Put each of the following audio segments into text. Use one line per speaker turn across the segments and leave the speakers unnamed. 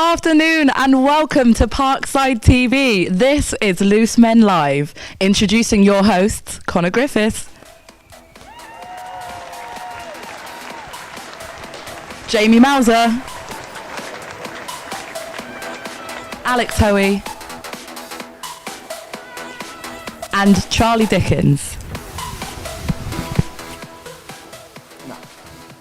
afternoon and welcome to Parkside TV. This is Loose Men Live. Introducing your hosts, Connor Griffiths, Jamie Mauser, Alex Hoey, and Charlie Dickens.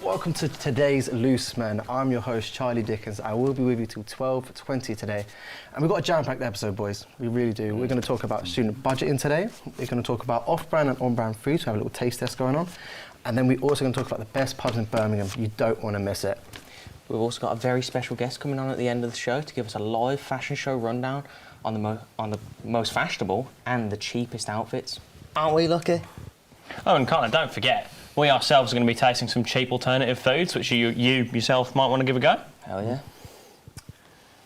Welcome to today's Loose Men. I'm your host, Charlie Dickens. I will be with you till 12:20 today. And we've got a jam-packed episode, boys. We really do. We're going to talk about student budgeting today. We're going to talk about off-brand and on-brand foods. We have a little taste test going on. And then we're also going to talk about the best pubs in Birmingham. You don't want to miss it.
We've also got a very special guest coming on at the end of the show to give us a live fashion show rundown on the most fashionable and the cheapest outfits. Aren't we lucky?
Oh, and Connor, don't forget, we ourselves are going to be tasting some cheap alternative foods, which you yourself might want to give a go.
Hell yeah.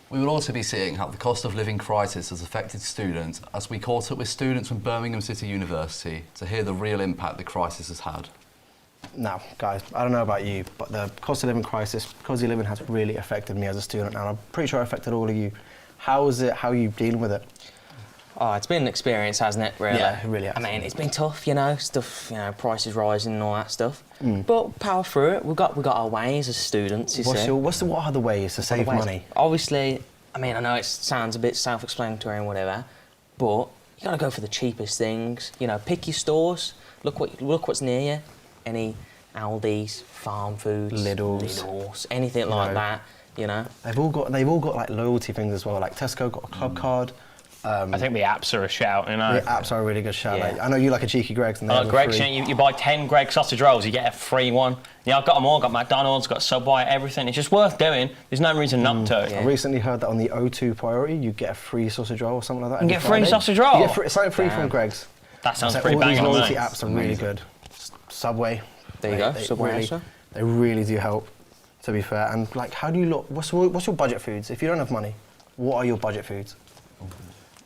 We will also be seeing how the cost of living crisis has affected students as we caught up with students from Birmingham City University to hear the real impact the crisis has had.
Now, guys, I don't know about you, but the cost of living crisis, cost of living has really affected me as a student, and I'm pretty sure it affected all of you. How is it? How are you dealing with it?
Oh, it's been an experience, hasn't it, really?
Yeah, it really has.
I mean, it's been tough, prices rising and all that stuff. But power through it. We've got our ways as students, you see.
What are the ways to save money?
Obviously, I mean, I know it sounds a bit self-explanatory and whatever, but you got to go for the cheapest things. You know, pick your stores. Look what's near you. Any Aldi's, Farm Foods,
Lidl's,
anything like that. You know.
They've all got like loyalty things as well. Like Tesco got a club card.
I think the apps are a shout, you know.
The apps are a really good shout.
Yeah.
Like, I know you like a cheeky Greggs. And
Greggs, you buy 10 Greggs sausage rolls, you get a free one. Yeah, I've got them all. Got McDonald's, got Subway, everything. It's just worth doing. There's no reason not to.
I recently heard that on the O2 Priority, you get a free sausage roll or something like that.
You get a free sausage roll?
You get something free from Greggs.
That sounds
so
pretty banging.
All these loyalty apps are really good. Subway.
There you go. Subway.
They really do help, to be fair. And like, how do you look? What's your budget foods? If you don't have money, what are your budget foods?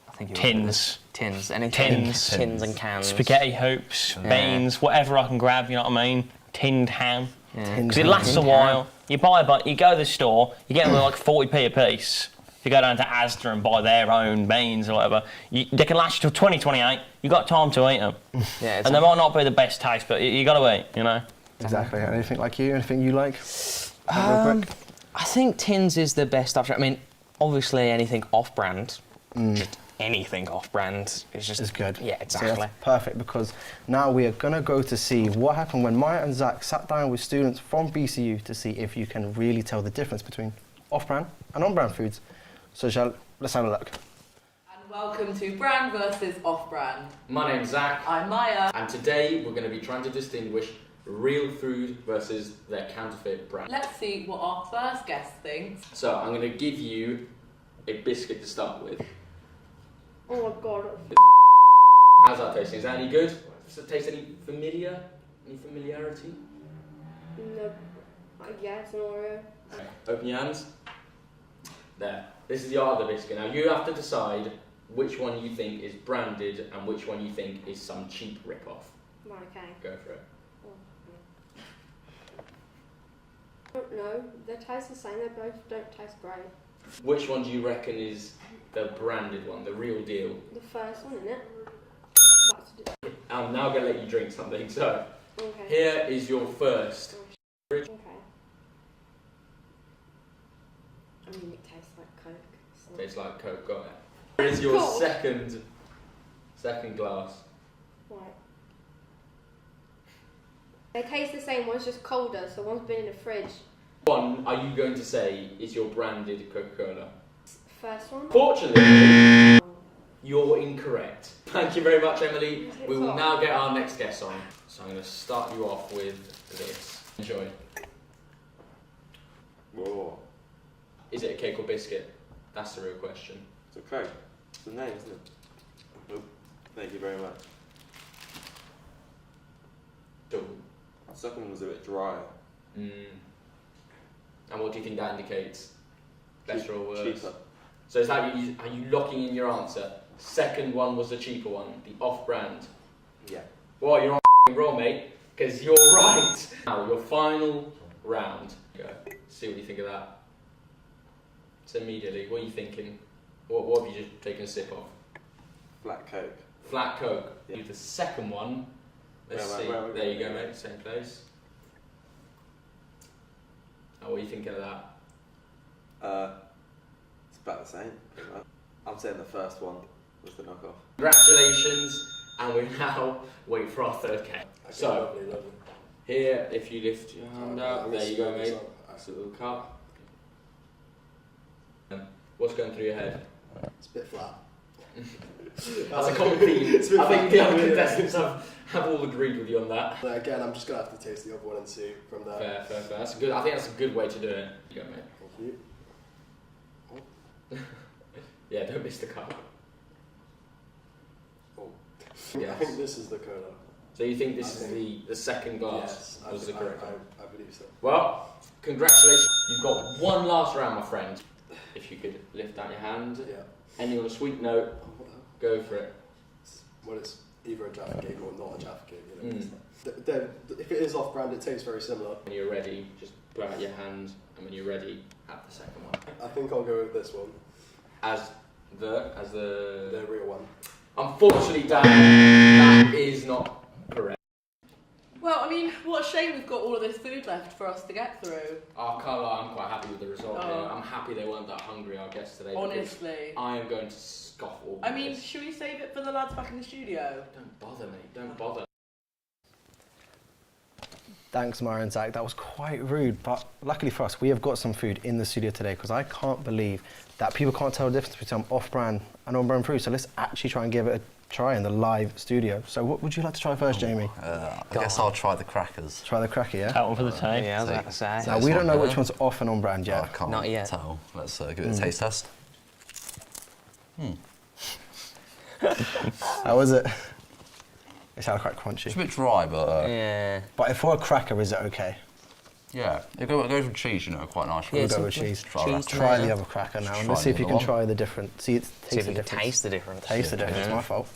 I think
Tins.
Anything. Tins and cans.
Spaghetti hoops, beans, whatever I can grab, you know what I mean? Tinned ham. Because it lasts a while. You you go to the store, you get them like 40p a piece. If you go down to Asda and buy their own beans or whatever, they can last you till 2028. You've got time to eat them.
Yeah,
and they might not be the best taste, but you got to eat, you know?
Exactly. Anything like you? Anything you like?
I think tins is the best option. I mean, obviously anything off-brand, just anything off-brand is
good.
Yeah, exactly.
So that's perfect, because now we are going to go to see what happened when Maya and Zach sat down with students from BCU to see if you can really tell the difference between off-brand and on-brand foods. So let's have a look.
And welcome to Brand versus Off-Brand.
My name's Zach.
I'm Maya.
And today we're going to be trying to distinguish real food versus their counterfeit brand.
Let's see what our first guest thinks.
So I'm going to give you a biscuit to start with.
Oh my god.
How's that tasting? Is that any good? Does it taste any familiar? Any familiarity?
No. Yeah, it's an Oreo.
Okay. Open your hands. There. This is the art of the biscuit. Now you have to decide which one you think is branded and which one you think is some cheap rip-off.
Right, okay.
Go for it.
I don't know. They taste the same. They both don't taste great.
Which one do you reckon is the branded one, the real deal?
The first one, isn't it?
I'm now going to let you drink something. So,
Okay.
here is your first.
Okay. I mean, it tastes like Coke. So.
Tastes like Coke, got it. Here is your
Cool.
second glass.
Right. They taste the same. One's just colder, so one's been in the fridge.
One, are you going to say is your branded Coca-Cola?
First one.
Fortunately, you're incorrect. Thank you very much, Emily. We will now get our next guest on. So I'm going to start you off with this. Enjoy.
Whoa.
Is it a cake or biscuit? That's the real question.
It's okay. It's the name, isn't it? Oh, thank you very much.
Cool.
The second one was a bit dry.
And what do you think that indicates? Better or worse?
Cheaper.
So is that are you locking in your answer? Second one was the cheaper one, the off-brand.
Yeah.
Well, you're on wrong, mate, because you're right. Now, your final round. Go. See what you think of that. So immediately, what are you thinking? What have you just taken a sip of?
Black Coke.
Flat Coke.
Yeah.
The second one. Let's see. There you go, mate. Same place. Oh, what are you thinking of that?
It's about the same. Pretty much. I'm saying the first one was the knockoff.
Congratulations, and we now wait for our third cake. So, here, if you lift your hand up, there you go, mate. That's a little cup. What's going through your head?
It's a bit flat.
That's a common theme. I think the other contestants have all agreed with you on that.
But again, I'm just gonna have to taste the other one and see from there.
Fair. That's good. I think that's a good way to do it. You go, mate.
Thank you.
Yeah, don't miss the cup.
Oh.
Yes.
I think this is the cola.
So you think this is the second glass was the correct one?
I believe so.
Well, congratulations. You've got one last round, my friend. If you could lift out your hand.
Yeah.
Ending on a sweet note, go for it.
Well, it's either a Jaffa cake or not a Jaffa cake. You know? If it is off-brand, it tastes very similar.
When you're ready, just put out your hand, and when you're ready, have the second one.
I think I'll go with this one.
As the
real one.
Unfortunately, Dan, that is not correct.
Well, I mean, what a shame we've got all of this food left for us to get through.
I can't lie, I'm quite happy with the result.
Oh.
Here. I'm happy they weren't that hungry, our guests today.
Honestly.
I am going to scoff all
I mean, should we save it for the lads back in the studio?
Don't bother, mate. Don't bother.
Thanks, Mara and Zach. That was quite rude, but luckily for us, we have got some food in the studio today because I can't believe that people can't tell the difference between off-brand and on-brand food. So let's actually try and give it a try in the live studio. So what would you like to try first, Jamie?
I guess I'll try the crackers.
Try the cracker, yeah?
That one for the taste.
Yeah, I was about to say.
Now, we don't know which one's off and on-brand yet.
I can't
Not yet.
tell. Let's give it a taste test.
How is it? It sounds quite crunchy.
It's a bit dry, but
Yeah.
But for a cracker, is it okay?
yeah, it goes with cheese, you know, quite nicely.
We'll
Yeah,
go with cheese.
Try that.
Try the other cracker now, and let's see if you can try the difference. See,
See
taste
if
the
you can
difference.
taste the difference.
Taste the difference.
Yeah.
My fault.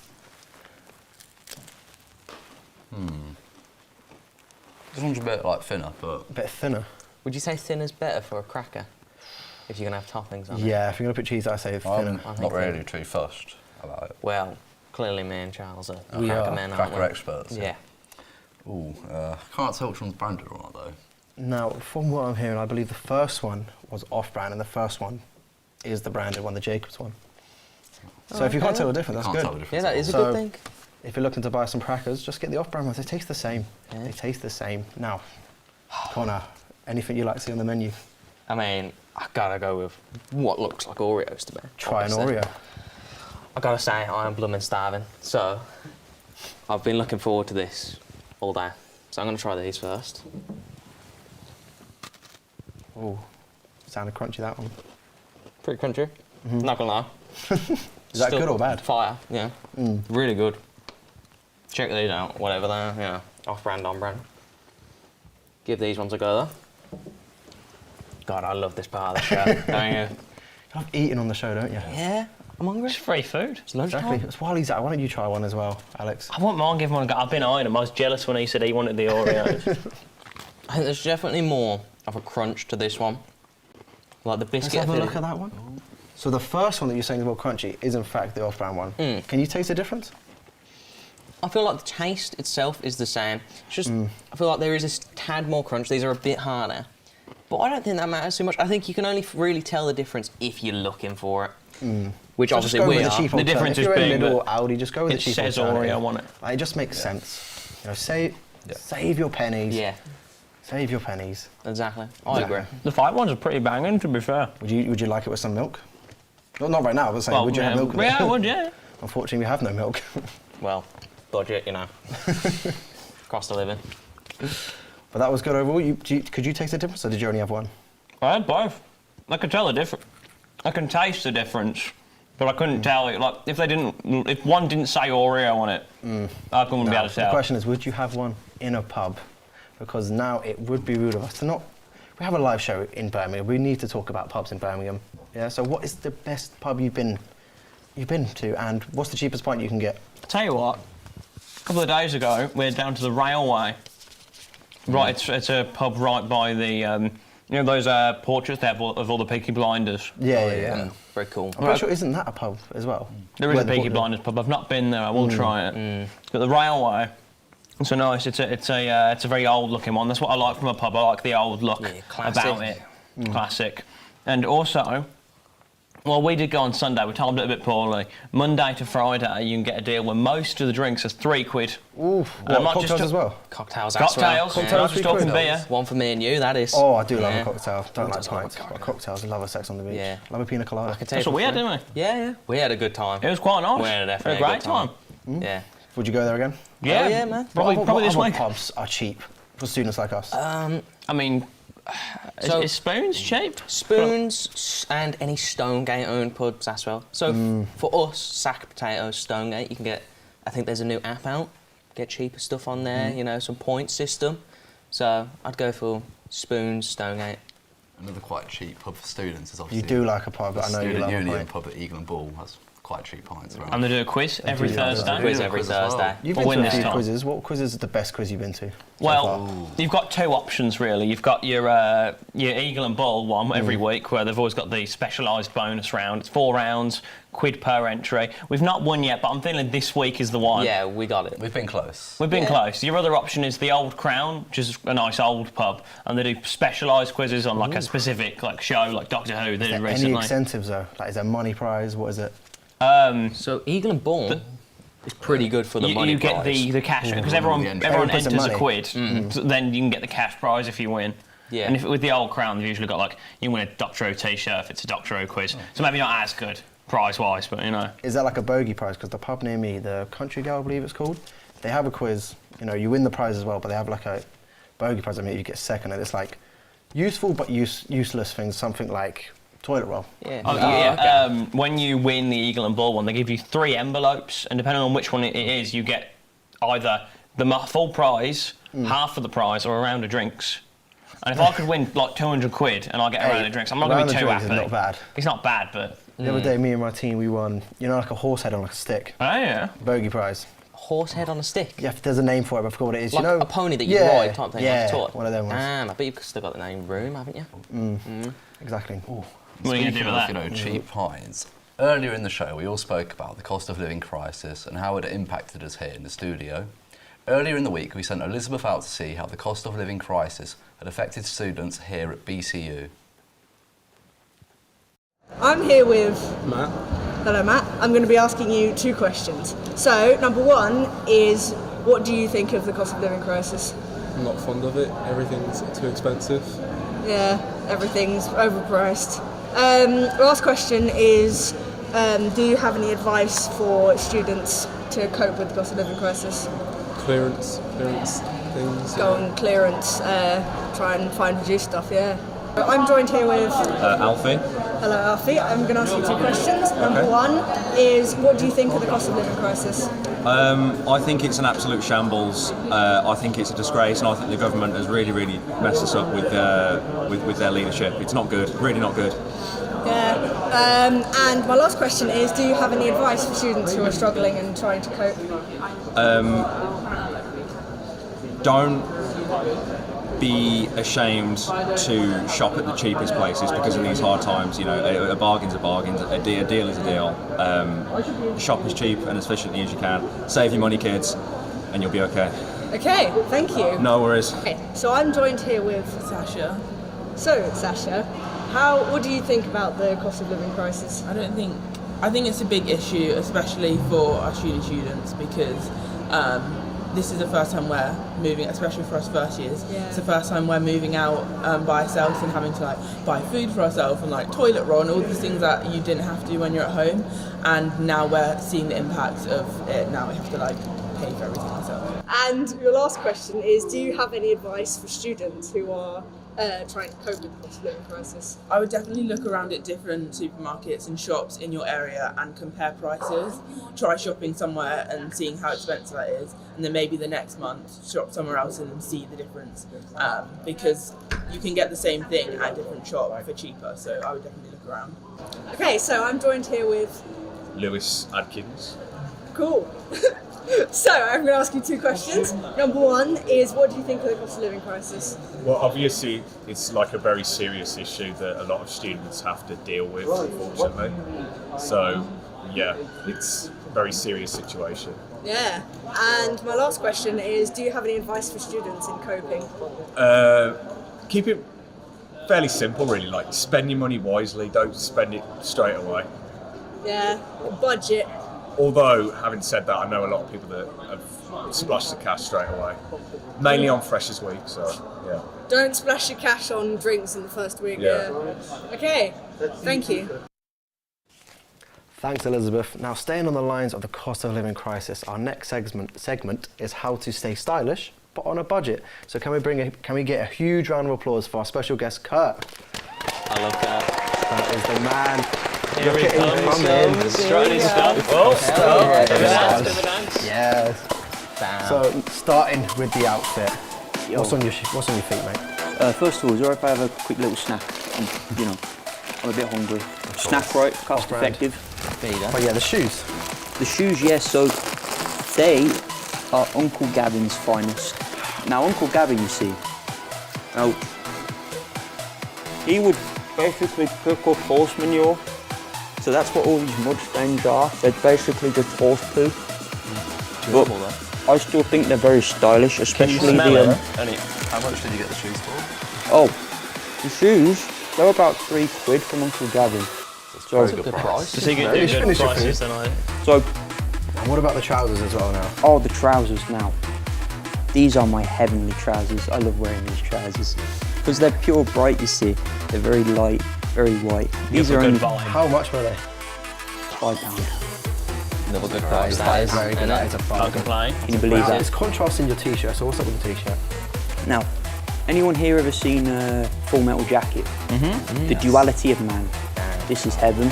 This one's a bit like thinner, but
A bit thinner.
Would you say thinner's better for a cracker? If you're going to have toppings on it?
Yeah, if you're gonna put cheese, I say thinner.
I
I'm
think
not really too fussed about it.
Well, clearly me and Charles are
We
cracker
are
men, aren't
Cracker
we?
experts.
Yeah.
Ooh, can't tell which one's branded or not though.
Now, from what I'm hearing, I believe the first one was off-brand, and the first one is the branded one, the Jacobs one. So if you can't tell the difference, that's
Can't tell the
good.
difference.
Yeah, that is a
So-
good thing.
If you're looking to buy some crackers, just get the off-brand ones. They taste the same.
Yeah.
They taste the same. Now, Connor, anything you like to see on the menu?
I mean, I gotta go with what looks like Oreos to me.
Try an
obviously.
Oreo.
I gotta say, I am blooming starving. So, I've been looking forward to this all day. So I'm gonna try these first.
Oh, sounded crunchy, that one.
Pretty crunchy. Not gonna lie.
Is that good or bad?
Fire, yeah. Really good. Check these out, whatever they're, you know, off-brand, on-brand. Give these ones a go though. God, I love this part of the show, don't you?
You love eating on the show, don't you?
Yeah, I'm hungry.
It's free food.
It's lunchtime.
Exactly. It's while he's at, why don't you try one as well, Alex?
I wouldn't mind giving one a go. I've been eyeing him. I was jealous when he said he wanted the Oreos.
I think there's definitely more of a crunch to this one. Like the
Let's
biscuit.
have a
I feel
look at that one. So the first one that you're saying is more crunchy is in fact the off-brand one. Can you taste the difference?
I feel like the taste itself is the same. It's just, I feel like there is a tad more crunch. These are a bit harder. But I don't think that matters too much. I think you can only really tell the difference if you're looking for it. Which
So just
obviously
go
we
with
are.
the cheap
The
alternative.
difference
if
is
you're in
being
Lidl or
that
Aldi, just go with
it
the cheap
says
alternative.
Oreo on it.
Like, it just makes sense. You know, save your pennies.
Yeah,
Save your pennies.
exactly. I agree.
The fight ones are pretty banging, to be fair.
Would you like it with some milk? Well, not right now, but saying, would you have milk with
yeah,
it?
I would, yeah.
Unfortunately, we have no milk.
Well, budget, you know. Cost of living.
But that was good overall. Could you taste the difference, or did you only have one?
I had both. I could tell the difference. I can taste the difference, but I couldn't tell it. Like if one didn't say Oreo on it, I couldn't be able to
The
tell.
question is, would you have one in a pub? Because now it would be rude of us to not. We have a live show in Birmingham. We need to talk about pubs in Birmingham. Yeah. So, what is the best pub you've been to, and what's the cheapest pint you can get?
Tell you what, a couple of days ago, we were down to the railway. Right, it's a pub right by the You know those portraits they have of all the Peaky Blinders?
Yeah.
Very cool.
I'm pretty sure, isn't that a pub as well?
There is
Where
a
the
Peaky
port-
Blinders pub. I've not been there. I will try it. It's got the railway. It's so nice. It's a very old looking one. That's what I like from a pub. I like the old look about it. Classic. And also, well, we did go on Sunday. We timed it a bit poorly. Monday to Friday, you can get a deal where most of the drinks are £3.
Oof.
And
What, cocktails as well?
Cocktails.
Cocktails.
Well.
Not just talking
£3.
beer.
One for me and you. That is.
Oh, I do love a
Yeah.
cocktail. Don't like
Just love a
pints, but
cocktail.
cocktails. I love a sex on the beach.
Yeah.
Love a pina colada.
I can tell
That's
you
what we
for
had,
free.
didn't we?
Yeah. We had a good time.
It was quite nice.
We had
a
definitely
great
good time.
time.
Would you go there again?
Yeah,
Oh, yeah, man.
Probably this
what
week.
pubs are cheap for students like us?
I mean,
So-
is Spoons cheap?
Spoons and any Stonegate owned pubs as well. So for us, sack potatoes, Stonegate, you can get, I think there's a new app out, get cheaper stuff on there, you know, some point system. So I'd go for Spoons, Stonegate.
Another quite cheap pub for students is
You
obviously
do like a pub, but I know you
Student
love a
Union
pint.
pub at Eagle and Bull has quite cheap pints around.
And they do a quiz every
do that,
Thursday.
don't
Quiz
Yeah,
every
quiz as well.
Thursday.
You've
Or
been
win
to a
this
few
time.
quizzes. What quiz is the best quiz you've been to?
Well, you've got two options really. You've got your Eagle and Bull one every week, where they've always got the specialised bonus round. It's 4 rounds, £1 per entry. We've not won yet, but I'm feeling this week is the one.
Yeah, we got it.
We've been close.
We've been close. Your other option is the Old Crown, which is a nice old pub, and they do specialised quizzes on like a specific like show, like Doctor Who. They did
Any
recently.
incentives though? Like, is there money prize? What is it?
So Eagle and Bull is pretty good for the money
you get
prize.
the cash because
the
everyone
entry.
Everyone puts
enters
in
a
money.
quid. So then you can get the cash prize if you win.
Yeah.
And if with the Old Crown, they've usually got like you can win a Doctor Who T-shirt if it's a Doctor Who quiz. So maybe not as good prize-wise, but you know.
Is that like a bogey prize? Because the pub near me, the Country Girl, I believe it's called, they have a quiz. You know, you win the prize as well, but they have like a bogey prize. I mean, you get second, and it's like useful but useless things. Something like toilet roll.
Yeah.
Oh, yeah. When you win the Eagle and Bull one, they give you 3 envelopes, and depending on which one it is, you get either the full prize, half of the prize, or a round of drinks. And if I could win like 200 quid and I get a round of drinks, I'm not going to be too
round of
happy.
drinks is not bad.
It's not bad, but
The other day, me and my team, we won, you know, like a horse head on like a stick.
oh yeah.
Bogey prize.
Horse head on a stick.
Yeah, there's a name for it, but I forgot what it is.
Like
you know,
a pony that you
yeah,
ride type thing.
Yeah,
like a toy.
one of them ones.
I bet you've still got the name Room, haven't you?
Exactly.
What are you going to do
Speaking
with
of,
that?
you know, cheap pints. Earlier in the show, we all spoke about the cost of living crisis and how it impacted us here in the studio. Earlier in the week, we sent Elizabeth out to see how the cost of living crisis had affected students here at BCU.
I'm here with
Matt?
Hello, Matt. I'm going to be asking you 2 questions. So, number 1 is, what do you think of the cost of living crisis?
I'm not fond of it. Everything's too expensive.
Yeah, everything's overpriced. Last question is, do you have any advice for students to cope with the cost of living crisis?
Clearance things.
Go on clearance, try and find reduced stuff, yeah. I'm joined here with
Alfie.
Hello, Alfie. I'm going to ask you 2 questions. Number 1 is, what do you think of the cost of living crisis?
I think it's an absolute shambles. I think it's a disgrace, and I think the government has really messed us up with their leadership. It's not good, really not good.
Yeah. And my last question is, do you have any advice for students who are struggling and trying to cope?
Don't be ashamed to shop at the cheapest places because of these hard times. You know, a bargain's a bargain, a deal is a deal. Shop as cheap and as efficiently as you can. Save your money, kids, and you'll be okay.
Okay, thank you.
No worries.
Okay, so I'm joined here with Sasha. So, Sasha, what do you think about the cost of living crisis?
I think it's a big issue, especially for our students, because this is the first time we're moving, especially for us first years.
Yeah.
It's the first time we're moving out by ourselves and having to buy food for ourselves and toilet roll and all these things that you didn't have to do when you're at home. And now we're seeing the impact of it. Now we have to pay for everything ourselves.
And your last question is, do you have any advice for students who are trying to cope with the cost of living crisis?
I would definitely look around at different supermarkets and shops in your area and compare prices. Try shopping somewhere and seeing how expensive that is, and then maybe the next month shop somewhere else and see the difference. Because you can get the same thing at a different shop for cheaper, so I would definitely look around.
Okay, so I'm joined here with
Lewis Adkins.
Cool. So I'm going to ask you 2 questions. Number 1 is, what do you think of the cost of living crisis?
Well, obviously, it's like a very serious issue that a lot of students have to deal with, unfortunately. So, yeah, it's a very serious situation.
Yeah. And my last question is, do you have any advice for students in coping?
Keep it fairly simple, really. Like, spend your money wisely. Don't spend it straight away.
Yeah. Budget.
Although, having said that, I know a lot of people that have splashed the cash straight away. Mainly on Freshers Week, so, yeah.
Don't splash your cash on drinks in the first week.
Yeah.
Okay. Thank you.
Thanks, Elizabeth. Now, staying on the lines of the cost of living crisis, our next segment is how to stay stylish, but on a budget. So can we get a huge round of applause for our special guest, Kurt?
I love that.
That is the man.
Here
Look
he
at him
comes.
come in.
Strutting his stuff. Oh,
Bit of a
dance,
dance.
bit of a dance.
Yes.
Bam.
So, starting with the outfit. What's on your feet, mate?
First of all, is it alright if I have a quick little snack? I'm a bit hungry. Snack, right? Cost effective.
Oh yeah, the shoes.
The shoes, yes. So they are Uncle Gavin's finest. Now, Uncle Gavin, you see, now he would basically pick up horse manure. So that's what all these mud stains are. They're basically just horse poo. But I still think they're very stylish, especially the.
How much did you get the shoes for?
Oh, the shoes, they're about £3 from Uncle Gavin.
So very good price.
Does he get good prices then?
So,
and what about the trousers as well now?
Oh, the trousers now. These are my heavenly trousers. I love wearing these trousers because they're pure bright. You see, they're very light, very white. These are only.
How much were they?
£5.
Another good
price. That is very good. That is a
Can't complain.
Can you believe that?
It's contrasting your t-shirt. So what's up with the t-shirt?
Now, anyone here ever seen Full Metal Jacket? The duality of man. This is heaven.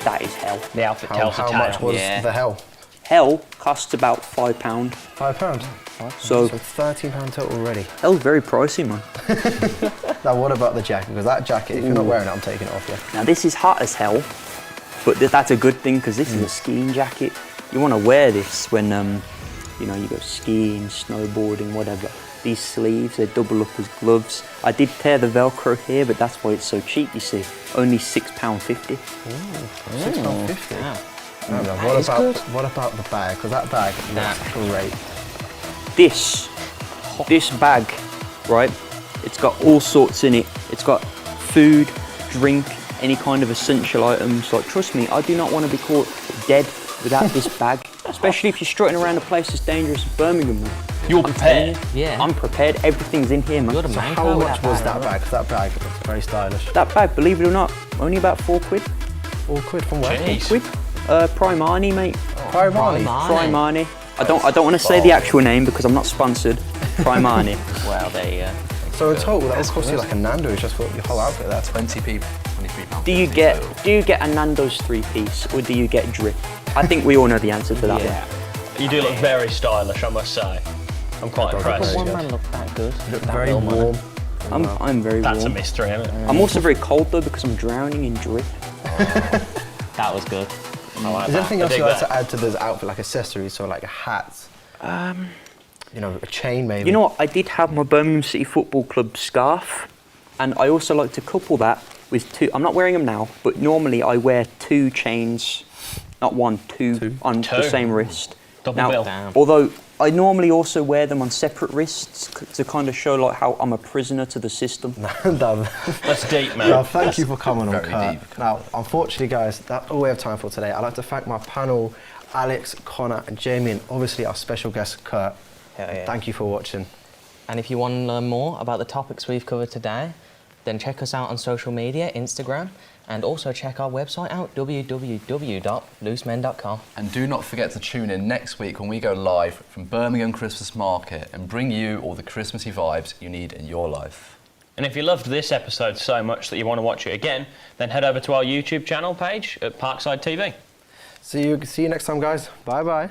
That is hell.
The outfit tells a tale.
How much was the hell?
Hell costs about £5.
£5.
So
£13 total already.
Hell's very pricey, man.
Now what about the jacket? Because that jacket, if you're not wearing it, I'm taking it off you.
Now this is hot as hell, but that's a good thing because this is a skiing jacket. You want to wear this when you go skiing, snowboarding, whatever. These sleeves, they double up as gloves. I did tear the Velcro here, but that's why it's so cheap, you see. Only £6.50.
£6.50?
Wow.
What about the bag? Because that bag looks great.
This bag, right, it's got all sorts in it. It's got food, drink, any kind of essential items. Like, trust me, I do not want to be caught dead without this bag, especially if you're strutting around a place as dangerous as Birmingham, man.
You're prepared.
Yeah.
I'm prepared. Everything's in here, man.
You're the
So
main
how
guy with
much was that bag? Because that bag looks very stylish.
That bag, believe it or not, only about £4.
£4 from where?
Jeez.
Primani, mate.
Primani.
I don't want to say the actual name because I'm not sponsored. Primani.
Well, there you go.
So in total, that would cost you like a Nando's just for your whole outfit there.
23 pounds.
Do you get a Nando's 3-piece or do you get drip? I think we all know the answer to that one.
You do look very stylish, I must say. I'm quite impressed.
One man looked that good.
You look very warm.
I'm very
That's
warm.
a mystery, isn't it?
I'm also very cold though because I'm drowning in drip.
That was good.
I like
Is there
that.
anything
I
else
dig
you like
that.
to add to this outfit, like accessories, so like hats? A chain maybe?
You know what? I did have my Birmingham City Football Club scarf, and I also like to couple that with two. I'm not wearing them now, but normally I wear 2 chains, not 1, 2 on the same wrist.
Double bill.
Although I normally also wear them on separate wrists to kind of show like how I'm a prisoner to the system.
That's deep, man.
Well, thank you for coming on,
Very
Kurt.
deep.
Now, unfortunately, guys, that's all we have time for today. I'd like to thank my panel, Alex, Connor, and Jamie, and obviously our special guest, Kurt. Thank you for watching.
And if you want to learn more about the topics we've covered today, then check us out on social media, Instagram, and also check our website out, www.loosemen.com.
And do not forget to tune in next week when we go live from Birmingham Christmas Market and bring you all the Christmassy vibes you need in your life.
And if you loved this episode so much that you want to watch it again, then head over to our YouTube channel page at Parkside TV.
See you next time, guys. Bye-bye.